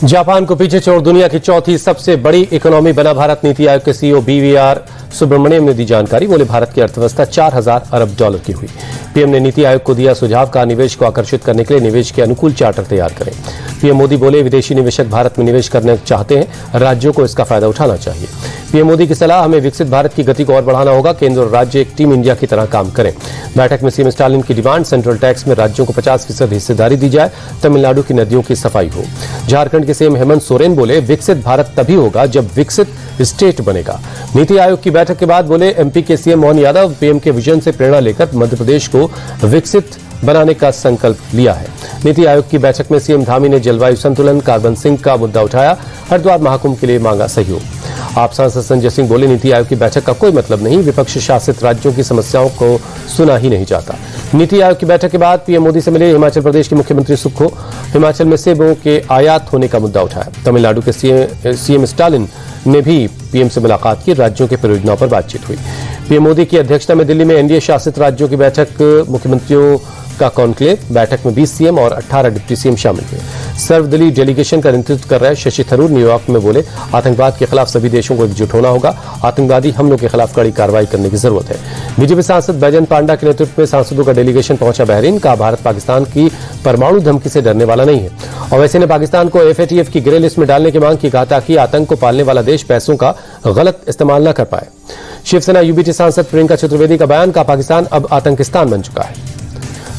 Japan को पीछे छोड़ दुनिया की चौथी सबसे बड़ी इकोनॉमी बना भारत। नीति आयोग के सीईओ बीवीआर सुब्रमण्यम ने दी जानकारी। बोले भारत की अर्थव्यवस्था 4000 अरब डॉलर की हुई। पीएम ने नीति आयोग को दिया सुझाव का निवेश को आकर्षित करने के लिए निवेश के अनुकूल चार्टर तैयार करें। पीएम मोदी बोले विदेशी निवेशक भारत में निवेश करना चाहते हैं, राज्यों को इसका फायदा उठाना चाहिए। पीएम मोदी की सलाह, हमें विकसित भारत की गति को और बढ़ाना होगा। केंद्र और राज्य एक टीम इंडिया की तरह काम करें। बैठक में सीएम स्टालिन की डिमांड, सेंट्रल टैक्स में राज्यों को 50% हिस्सेदारी दी जाए, तमिलनाडु की नदियों की सफाई हो। झारखंड के सीएम हेमंत सोरेन बोले विकसित भारत तभी होगा जब विकसित स्टेट बनेगा। नीति आयोग की बैठक के बाद बोले एमपी के सीएम मोहन यादव, पीएम के विजन से प्रेरणा लेकर मध्य प्रदेश को विकसित बनाने का संकल्प लिया है। नीति आयोग की बैठक में सीएम धामी ने जलवायु संतुलन, कार्बन सिंक का मुद्दा उठाया। हरिद्वार महाकुंभ के लिए मांगा सहयोग। आप सांसद संजय सिंह बोले नीति आयोग की बैठक का कोई मतलब नहीं, विपक्ष शासित राज्यों की समस्याओं को सुना ही नहीं जाता। नीति आयोग की बैठक के बाद पीएम मोदी से मिले हिमाचल प्रदेश के मुख्यमंत्री सुक्खू। हिमाचल में सेबों के आयात होने का मुद्दा उठाया। तमिलनाडु के सीएम स्टालिन ने भी पीएम से मुलाकात की। राज्यों के परियोजनाओं पर बातचीत हुई। पीएम मोदी की अध्यक्षता में दिल्ली में एनडीए शासित राज्यों की बैठक, मुख्यमंत्रियों का कॉन्क्लेव। बैठक में 20 सीएम और 18 डिप्टी सीएम शामिल हुए। सर्वदलीय डेलीगेशन का नेतृत्व कर रहे शशि थरूर न्यूयॉर्क में बोले आतंकवाद के खिलाफ सभी देशों को एकजुट होना होगा। आतंकवादी हमलों के खिलाफ कड़ी कार्रवाई करने की जरूरत है। बीजेपी सांसद बैजयंत पांडा के नेतृत्व में सांसदों का डेलीगेशन पहुंचा बहरीन। कहा भारत पाकिस्तान की परमाणु धमकी से डरने वाला नहीं है। ओवैसी ने पाकिस्तान को एफएटीएफ की ग्रे लिस्ट में डालने की मांग की। कहा ताकि आतंक को पालने वाला देश पैसों का गलत इस्तेमाल न कर पाए। शिवसेना यूबीटी सांसद प्रियंका चतुर्वेदी का बयान, का पाकिस्तान अब आतंकिस्तान बन चुका है।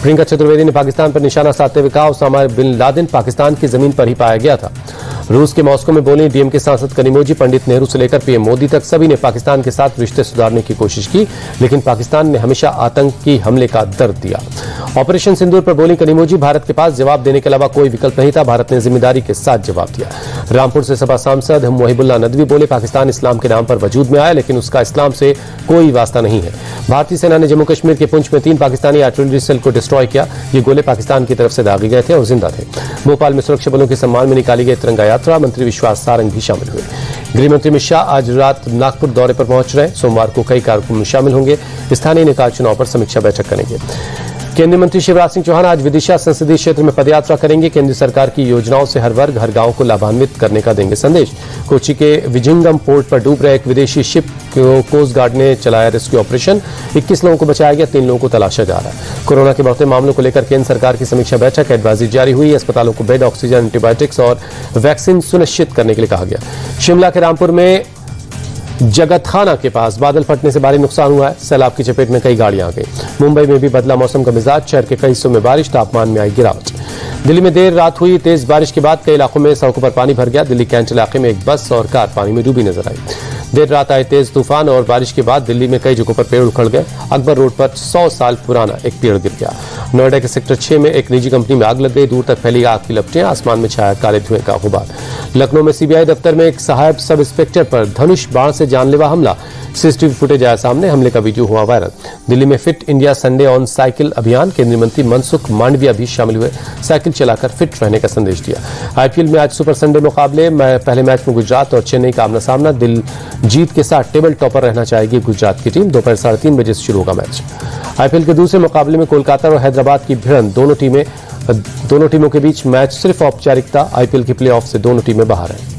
प्रियंका चतुर्वेदी ने पाकिस्तान पर निशाना साधते हुए कहा उसामा बिन लादेन पाकिस्तान की जमीन पर ही पाया गया था। रूस के मॉस्को में बोली डीएमके सांसद कनिमोजी, पंडित नेहरू से लेकर पीएम मोदी तक सभी ने पाकिस्तान के साथ रिश्ते सुधारने की कोशिश की, लेकिन पाकिस्तान ने हमेशा आतंकी हमले का दर्द दिया। ऑपरेशन सिंदूर पर बोली कनिमोजी, भारत के पास जवाब देने के अलावा कोई विकल्प नहीं था, भारत ने जिम्मेदारी के साथ जवाब दिया। रामपुर से सपा सांसद मुहिबुल्लाह नदवी बोले पाकिस्तान इस्लाम के नाम पर वजूद में आया, लेकिन उसका इस्लाम से कोई वास्ता नहीं है। भारतीय सेना ने जम्मू कश्मीर के पुंछ में 3 पाकिस्तानी आर्टिलरी सेल को डिस्ट्रॉय किया। ये गोले पाकिस्तान की तरफ से दागे गए थे और जिंदा थे। भोपाल में सुरक्षा बलों के सम्मान में निकाली गई तिरंगा यात्रा, मंत्री विश्वास सारंग भी शामिल हुए। गृहमंत्री अमित शाह आज रात नागपुर दौरे पर पहुंच रहे। सोमवार को कई कार्यक्रमों में शामिल होंगे। स्थानीय निकाय चुनाव पर समीक्षा बैठक करेंगे। केंद्रीय मंत्री शिवराज सिंह चौहान आज विदिशा संसदीय क्षेत्र में पदयात्रा करेंगे। केंद्र सरकार की योजनाओं से हर वर्ग, हर गांव को लाभान्वित करने का देंगे संदेश। कोची के विजिंगम पोर्ट पर डूब रहे एक विदेशी शिप को कोस्ट गार्ड ने चलाया रेस्क्यू ऑपरेशन। 21 लोगों को बचाया गया, 3 लोगों को तलाशा जा रहा है। कोरोना के बढ़ते मामलों को लेकर केंद्र सरकार की समीक्षा बैठक, एडवाइजरी जारी हुई। अस्पतालों को बेड, ऑक्सीजन, एंटीबायोटिक्स और वैक्सीन सुनिश्चित करने के लिए कहा गया। शिमला के रामपुर में जगतखाना के पास बादल फटने से भारी नुकसान हुआ है। सैलाब की चपेट में कई गाड़ियां आ गई। मुंबई में भी बदला मौसम का मिजाज, शहर के कई हिस्सों में बारिश, तापमान में आई गिरावट। दिल्ली में देर रात हुई तेज बारिश के बाद कई इलाकों में सड़कों पर पानी भर गया। दिल्ली कैंट इलाके में एक बस और कार पानी में डूबी नजर आई। देर रात आए तेज तूफान और बारिश के बाद दिल्ली में कई जगहों पर पेड़ उखड़ गए। अकबर रोड पर 100 साल पुराना एक पेड़ गिर गया। नोएडा के सेक्टर 6 में एक निजी कंपनी में आग लग गई। दूर तक फैली आग की लपटें, आसमान में छाया काले धुएं का गुबार। लखनऊ में सीबीआई दफ्तर में एक सहायक सब इंस्पेक्टर पर धनुष बाण से जानलेवा हमला। सीसीटीवी फुटेज आया सामने, हमले का वीडियो हुआ वायरल। दिल्ली में fit India Sunday on cycle अभियान, केंद्रीय मंत्री मनसुख मांडविया भी शामिल हुए। साइकिल चलाकर फिट रहने का संदेश दिया। आईपीएल में आज सुपर संडे मुकाबले में पहले मैच में गुजरात और चेन्नई का आमना सामना। दिल जीत के साथ टेबल टॉपर रहना चाहेगी गुजरात की टीम। दोपहर 3:30 बजे से शुरू होगा मैच। आईपीएल के दूसरे मुकाबले में कोलकाता और हैदराबाद की भिड़ंत, दोनों टीमों के बीच मैच सिर्फ औपचारिकता। आईपीएल के प्लेऑफ से दोनों टीमें बाहर हैं।